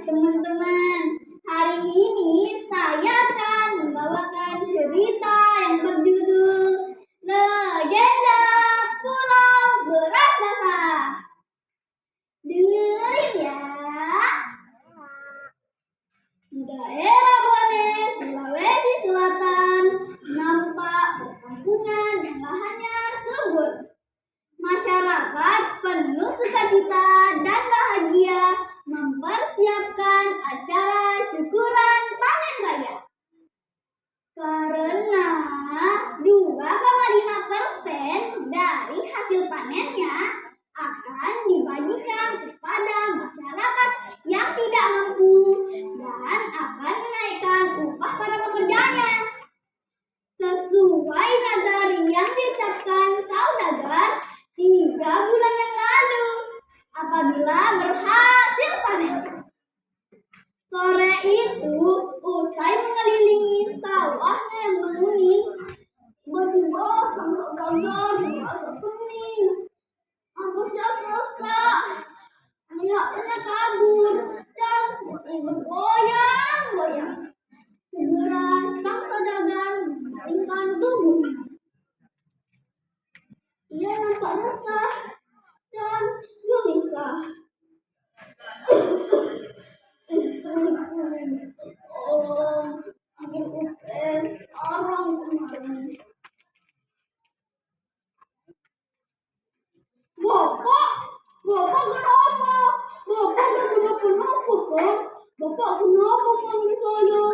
teman-teman. Hari ini saya akan membawakan cerita yang berjudul Legenda Pulau Beras Basah. Dengerin ya. Di daerah Bone, Sulawesi Selatan, nampak perkampungan yang lahannya subur. Masyarakat penuh sukacita dan bahagia mempersiapkan acara syukuran panen raya. Karena 2,5% dari hasil panennya akan dibagikan kepada masyarakat yang tidak mampu dan akan menaikkan upah para pekerjanya. Sesuai nazar yang diucapkan saudagar 3 bulan yang lalu apabila berhasil panen. Sore itu, usai mengelilingi sawahnya yang menguning, tiba-tiba sang saudagar merasa pening. Antusias melihatnya kabur dan seperti bergoyang-goyang. Segera sang saudagar memalingkan tubuhnya. Ia nampak resah dan gelisah. Istriku, tolong ambil upes sekarang kemarin. Bapak kenapa? Bapak gak kenapa-kenapa kan? Bapak kenapa memanggil saya?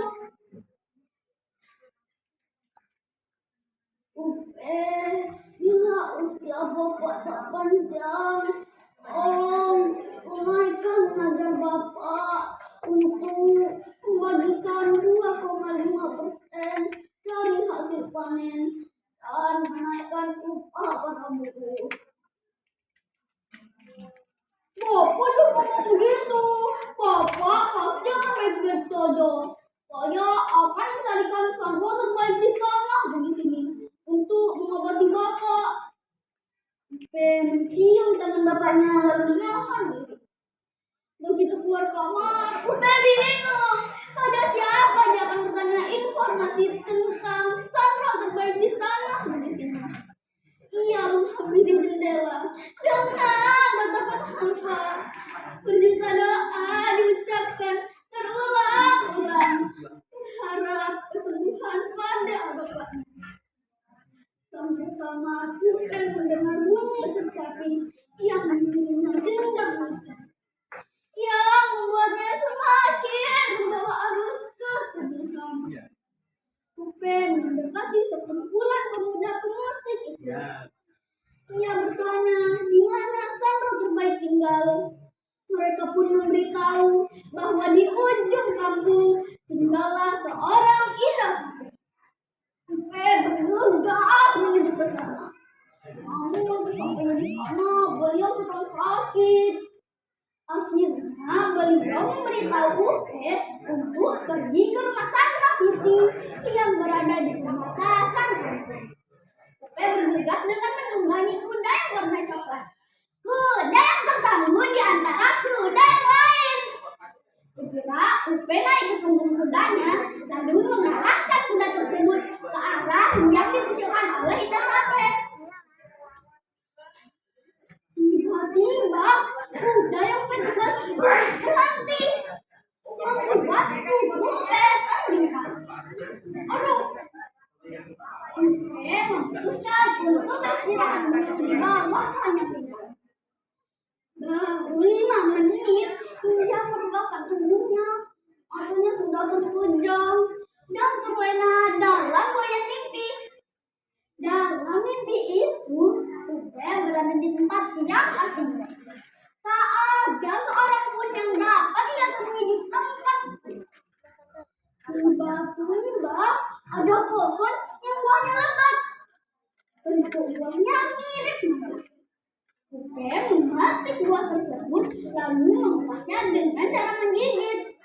Bila usia Bapak tak panjang, tolong tunaikan nazar Bapak untuk membagikan 2,5% dari hasil panen dan menaikkan upah para buruh. Bapak jangan ngomong begitu. Bapak pasti akan baik-baik saja. Saya akan mencarikan sandra terbaik di tanah di sini untuk mengobati Bapak. Mencium tangan bapaknya lalu menahan diri. Begitu keluar kamar, bingung. Pada siapa dia akan bertanya informasi tentang sandra terbaik di tanah di sini. Ia menghampiri jendela dengan bertepuk hampa. Berjuta doa diucapkan terulang-ulang, berharap kesembuhan pada bapaknya. Sama-sama Kupen mendengar bunyi kecapi yang mengiringi jenjang yang membuatnya semakin membawa arus kesedihan. Kupen mendekati sekumpulan pemuda pemusik itu. Ia bertanya di mana sandra terbaik tinggal. Mereka pun memberitahu bahwa di ujung kampung tinggallah seorang indosat. Kupen bergegas menuju ke sana. Namun sampai di sana beliau sedang sakit. Akhirnya beliau memberitahu Kupen untuk pergi ke rumah Sandra Siti yang berada di perbatasan. Kupen bergegas dengan menunggangi kuda yang warna coklat. Kuda yang tertangguh di antara kuda yang lain. Segera Kupen naik ke punggung kudanya lalu mengarahkan kuda tersebut ke arah yang ditunjukkan oleh Indosate. Tiba-tiba kuda yang bergegas itu berhenti. Membuat tubuh Kupen terlihat. Aduh, Kupen memutuskan untuk beristirahat di bawah hanya tinggal. Baru 5 menit ia merebahkan tubuhnya. Matanya sudah berkujang dan terlena dalam goyang mimpi. Dalam mimpi itu, Kupen berada di tempat yang asing. Tak ada seorang pun yang dapat ia temui di tempat itu. Tiba-tiba ada pohon yang buahnya lebat. Bentuk buahnya mirip nanas. Kupen memetik buah tersebut lalu mengupasnya dengan cara menggigit.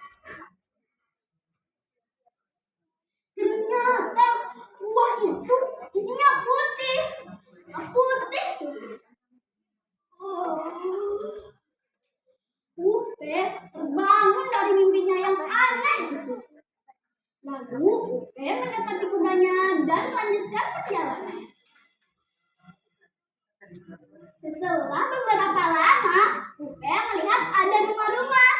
Ternyata buah itu isinya putih. Kupen terbangun dari Setelah beberapa lama, Upe melihat ada rumah-rumah.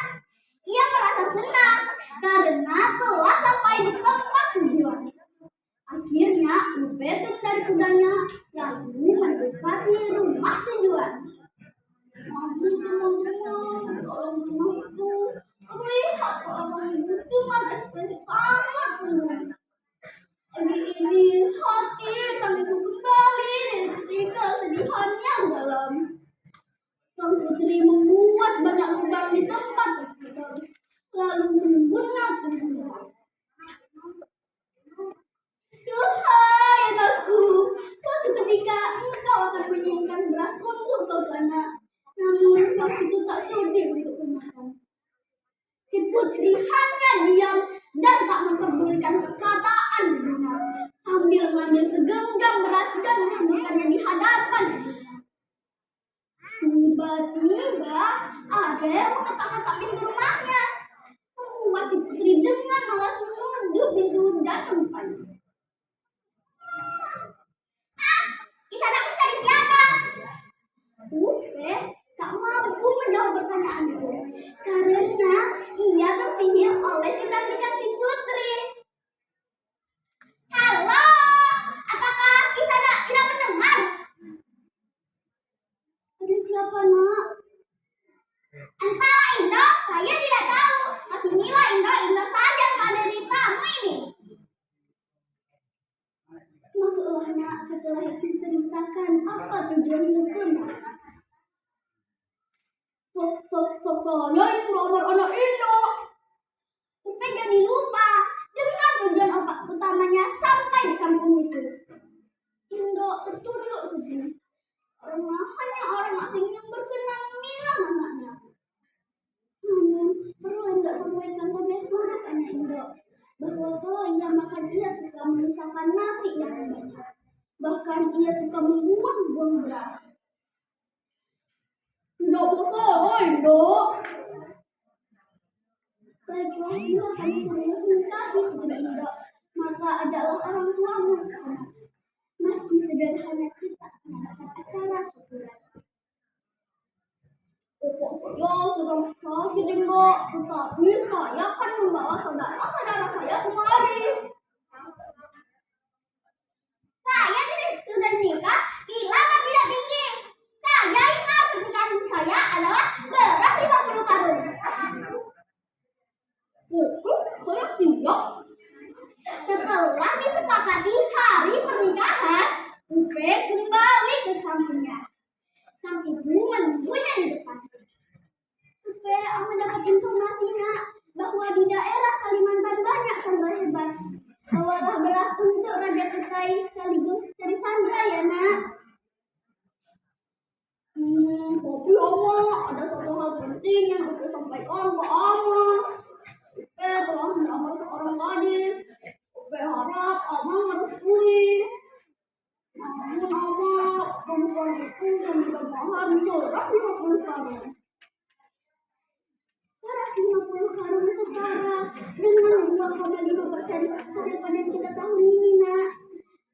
Ia merasa senang karena telah sampai di tempat tujuan. Akhirnya, Upe turun dari kudanya lalu mendekati rumah tujuan. Namun teman-teman, dalam rumah itu terlihat seorang ibu dengan ekspresi sangat senang. Ini hati sang ibu kembali dari ketika kesedihan yang dalam. Sang putri membuat banyak lubang di tempat tersebut, lalu menggunakan kuda. Duhai anakku, suatu ketika engkau akan menginginkan beras untuk berbana, namun waktu itu tak sudi untuk memakan. Si putri hanya diam dan tak memperdulikan perkataan ibunya, sambil mengambil segenggam beras dan menghamburkannya di hadapan ibunya. Tiba-tiba ada yang mengetok-ngetok pintu rumahnya, membuat si putri dengan malas menuju pintu dan sampai. Isana mencari siapa? Upe tak mampu menjawab pertanyaan itu karena ia tersihir oleh kecantikan si putri. Halo, apakah Isana tidak mendengar? Ada siapa, nak? Entahlah, Indo, saya tidak tahu. Kesinilah, Indo saja yang ada di tamu ini. Masuklah, nak. Setelah itu ceritakan apa tujuanmu kemari. Saya itu nomor anak Indo. Upe jadi lupa dengan tujuan utamanya sampai di kampung itu. Indo tertunduk sedih karena hanya orang asing yang berkenan meminang anaknya. Namun perlu Indo sampaikan bagaimana anak Indo bahwa kalau ia makan ia suka memisahkan nasi yang banyak. Bahkan ia suka membuang-buang beras. Tidak masalah, Indo. Baiklah, ia akan serius menikahi putri Indo. Maka ajaklah orang tuamu ke sana. Meski sederhana kita mengadakan acara syukuran. Saya sudah sakit, Indo. Tetapi saya akan membawa saudara-saudara saya kemari. Saya sudah nikah bila tidak tinggi. Saya ingat pernikahan saya adalah beras 50 karung. Saya siap. Setelah disepakati hari pernikahan, Upe kembali ke kampungnya. Sang ibu menunggunya di depan. Upe mendapat informasi, nak, bahwa di daerah Kalimantan banyak sandra hebat. Bawalah beras untuk Raja Kutai sekaligus dari Sandra, ya, nak. Tapi Oma, ada satu hal penting yang Upe sampaikan ke Ama. Upe telah melamar seorang gadis. Upe harap Ama merestui. Namun Ama, perempuan itu meminta mahar beras 50 karung. Beras 50 karung setara dengan 2,5% hasil panen kita tahun ini, nak.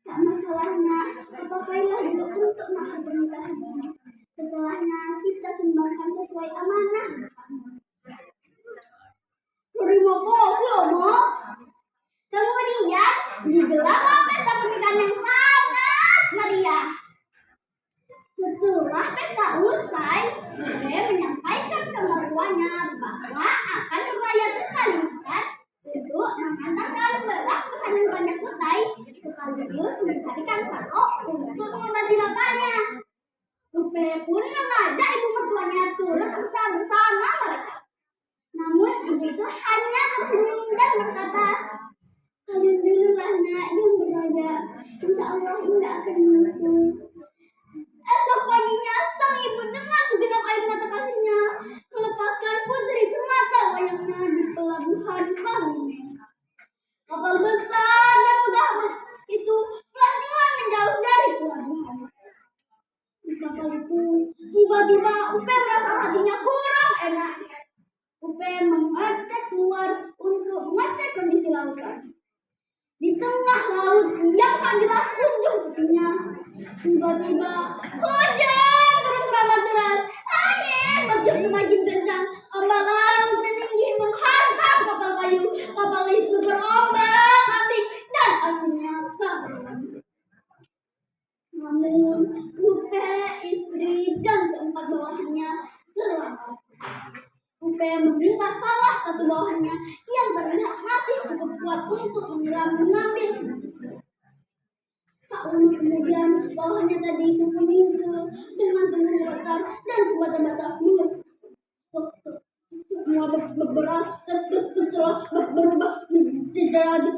Tak masalah, nak. Pakailah dulu untuk mahar pernikahan ini. Setelahnya kita sumbangkan sesuai amanah. Terima kasih, Oma. Kemudian digelarlah pesta pernikahan yang sangat meriah. Setelah pesta usai, Upe menyampaikan ke mertuanya bahwa akan berlayar ke Kalimantan untuk mengantarkan beras pesanan Raja Kutai sekaligus mencarikan sako untuk mengobati bapaknya. Upe pun mengajak ibu mertuanya turut serta bersama mereka. Namun ibu itu hanya tersenyum dan berkata, "Kalian dululah, nak, yang beraya. Insya Allah tidak akan menyusul." Esok paginya, sang ibu dengan segenap air mata kasihnya melepaskan putri semata wayangnya di pelabuhan Bangli. Kapal besar dan megah itu pelan-pelan menjauh dari pelabuhan. Di kapal itu, tiba-tiba Upe merasa hatinya kurang enak. Upe mengecek keluar untuk mengecek kondisi lautan. Di tengah laut yang tak jelas ujung tepinya, Tiba-tiba hujan turun teramat deras, angin bertiup semakin kencang, ombak laut meninggi menghantam kapal kayu. Kapal itu terombang-ambing dan akhirnya tenggelam. Namun Upe, istri dan keempat bawahannya selamat. Upe meminta salah satu bawahannya yang terlihat masih cukup kuat untuk mengambil sedikit. Tak lama kemudian bawahannya tadi itu muncul dengan tubuh besar dan bata-bata semua berubah menjadi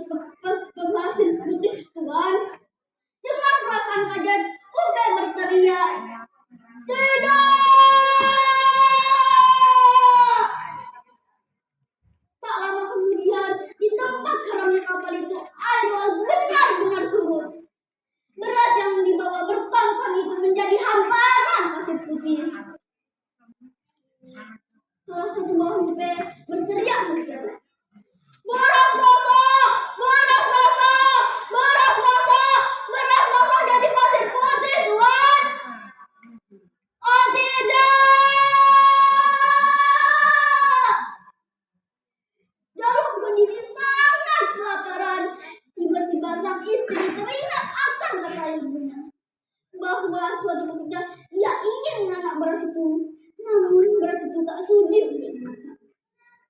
pasir putih. Tuhan, dengan perasaan kaget, Upe berteriak, "Tidak!" Tak lama kemudian, di tempat karamnya kapal itu, air laut benar-benar surut. Beras yang dibawa bertongkang itu menjadi hamparan pasir putih. Salah satu bawahan Upe berteriak berkeras, "Beras basah! Beras basah! Beras basah! Beras basah jadi pasir putih, Tuhan!" Oh tidak! Dalam kondisi sangat kelaparan, tiba-tiba sang istri teringat akan kata ibunya bahwa suatu ketika ia ingin menanak beras itu, namun beras itu tak sudi untuk dimasak.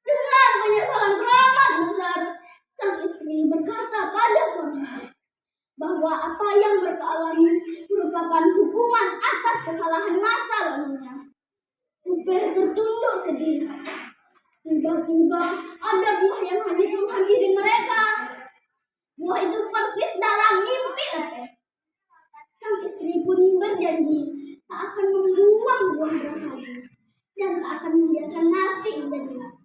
Dengan penyesalan teramat besar, sang istri berkata pada suaminya bahwa apa yang mereka alami merupakan hukuman atas kesalahan masa lalunya. Upe tertunduk sedih. Tiba-tiba ada buah yang hadir menghampiri mereka. Buah itu persis dalam mimpi Upe. Sang istri pun berjanji tak akan membuang buah beras lagi dan tak akan membiarkan nasi menjadi nasi.